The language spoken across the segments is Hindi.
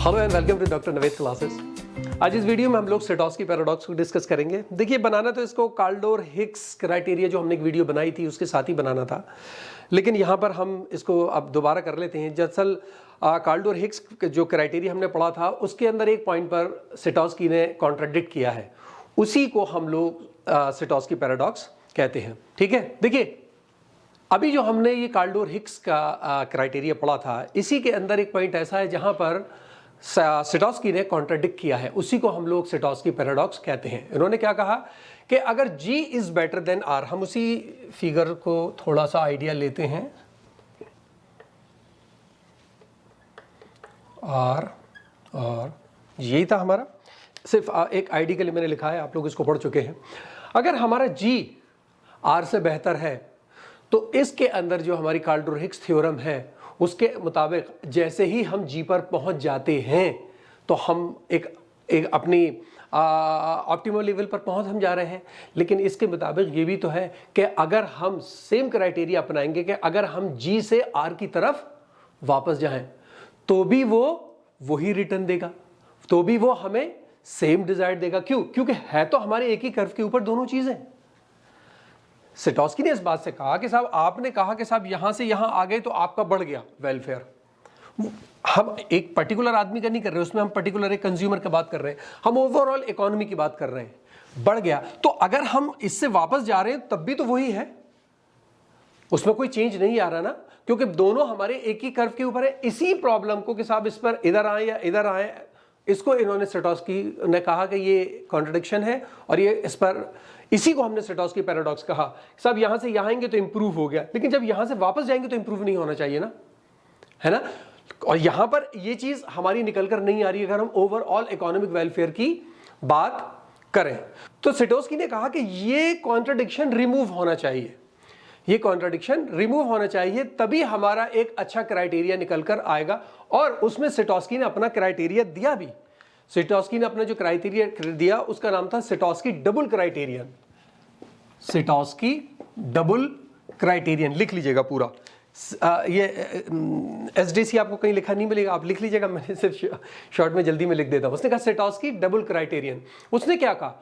Hello and welcome to doctor Naved classes. आज इस वीडियो में हम लोग सेटोस्की पैराडॉक्स को डिस्कस करेंगे। देखिए, बनाना तो इसको काल्डोर हिक्स क्राइटेरिया जो हमने एक वीडियो बनाई थी उसके साथ ही बनाना था, लेकिन यहाँ पर हम इसको अब दोबारा कर लेते हैं। दरअसल काल्डोर हिक्स जो क्राइटेरिया हमने पढ़ा था उसके अंदर एक पॉइंट पर सेटोस्की ने कॉन्ट्राडिक्ट किया है, उसी को हम लोग सेटोस्की पैराडॉक्स कहते हैं। ठीक है, देखिए अभी जो हमने ये काल्डोर हिक्स का क्राइटेरिया पढ़ा था, इसी के अंदर एक पॉइंट ऐसा है जहाँ पर सेटोस्की ने कॉन्ट्राडिक्ट किया है, उसी को हम लोग सेटोस्की पैराडॉक्स कहते हैं। इन्होंने क्या कहा कि अगर G is better than R, हम उसी फिगर को थोड़ा सा आइडिया लेते हैं। R और यही था हमारा, सिर्फ एक आईडी के लिए मैंने लिखा है, आप लोग इसको पढ़ चुके हैं। अगर हमारा G R से बेहतर है तो इसके अंदर जो हमारी काल्डोर हिक्स थ्योरम है उसके मुताबिक जैसे ही हम G पर पहुंच जाते हैं तो हम एक अपनी ऑप्टिमल लेवल पर पहुंच हम जा रहे हैं। लेकिन इसके मुताबिक ये भी तो है कि अगर हम सेम क्राइटेरिया अपनाएंगे कि अगर हम G से R की तरफ वापस जाएं तो भी वो वही रिटर्न देगा, तो भी वो हमें सेम डिजायर देगा। क्यों? क्योंकि है तो हमारे एक ही कर्व के ऊपर दोनों चीजें। सेटोस्की ने इस बात से कहा कि साहब आपने कहा कि साहब यहां से यहां आ गए तो आपका बढ़ गया वेलफेयर। हम एक पर्टिकुलर आदमी का नहीं कर रहे, उसमें हम पर्टिकुलर एक कंज्यूमर की बात कर रहे हैं, हम ओवरऑल इकोनॉमी की बात कर रहे हैं। बढ़ गया तो अगर हम इससे वापस जा रहे हैं तब भी तो वही है, उसमें कोई चेंज नहीं आ रहा ना, क्योंकि दोनों हमारे एक ही कर्व के ऊपर है। इसी प्रॉब्लम को कि साहब इस पर इधर आए या इधर आए, इसको इन्होंने सेटोस्की ने कहा कि ये कॉन्ट्रडिक्शन है और ये इस पर, इसी को हमने सेटोस्की पैराडॉक्स कहा। सब यहां से यहां आएंगे तो इंप्रूव हो गया, लेकिन जब यहां से वापस जाएंगे तो इंप्रूव नहीं होना चाहिए ना, है ना। और यहां पर ये चीज हमारी निकल कर नहीं आ रही अगर हम ओवरऑल इकोनॉमिक वेलफेयर की बात करें। तो सेटोस्की ने कहा कि ये कॉन्ट्रडिक्शन रिमूव होना चाहिए, ये कॉन्ट्रडिक्शन रिमूव होना चाहिए, तभी हमारा एक अच्छा क्राइटेरिया निकल कर आएगा। और उसमें सेटोस्की ने अपना क्राइटेरिया दिया भी। सेटोस्की ने अपना जो क्राइटेरिया दिया उसका नाम था सेटोस्की डबल क्राइटेरियन। सेटोस्की डबल क्राइटेरियन लिख लीजिएगा पूरा। ये एसडीसी आपको कहीं लिखा नहीं मिलेगा, आप लिख लीजिएगा, मैंने सिर्फ शॉर्ट में जल्दी में लिख देता हूं। उसने कहा सेटोस्की डबल क्राइटेरियन। उसने क्या कहा?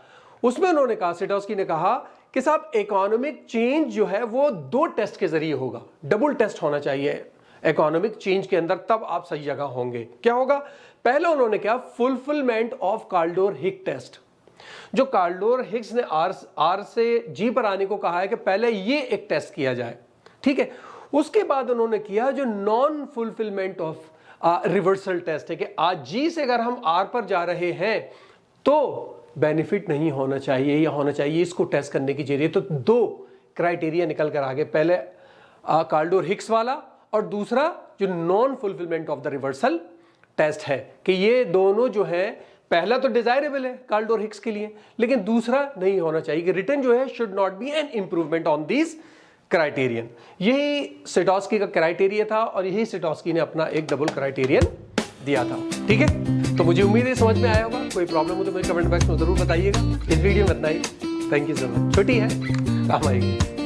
उसमें उन्होंने कहा, सेटोस्की ने कहा कि साहब इकोनॉमिक चेंज जो है वो दो टेस्ट के जरिए होगा, डबल टेस्ट होना चाहिए इकोनॉमिक चेंज के अंदर, तब आप सही जगह होंगे। क्या होगा? पहले उन्होंने क्या, fulfilment of Kaldor Hicks test. जो काल्डोर हिक्स ने आर से G पर आने को कहा है कि पहले ये एक टेस्ट किया जाए, ठीक है। उसके बाद उन्होंने किया जो non fulfilment of reversal test है कि आज G से अगर हम R पर जा रहे हैं तो बेनिफिट नहीं होना चाहिए या होना चाहिए, इसको टेस्ट करने की जरिए। तो दो क्राइटेरिया निकल कर आगे, पहले काल्डोर हिक्स वाला और दूसरा जो non fulfilment of the reversal test है, कि ये दोनों जो है, पहला तो डिजायरेबल है काल्डोर हिक्स के लिए, लेकिन दूसरा नहीं होना चाहिए कि रिटर्न जो है should not be an improvement on this criterion. यही सेटोस्की का क्राइटेरिया था और यही सेटोस्की ने अपना एक डबल क्राइटेरियन दिया था। ठीक है, तो मुझे उम्मीद है समझ में आया होगा। कोई प्रॉब्लम हो तो मुझे कमेंट बॉक्स में जरूर बताइएगा। इस वीडियो में इतना ही। Thank you so much. छोटी है, काम आएगी।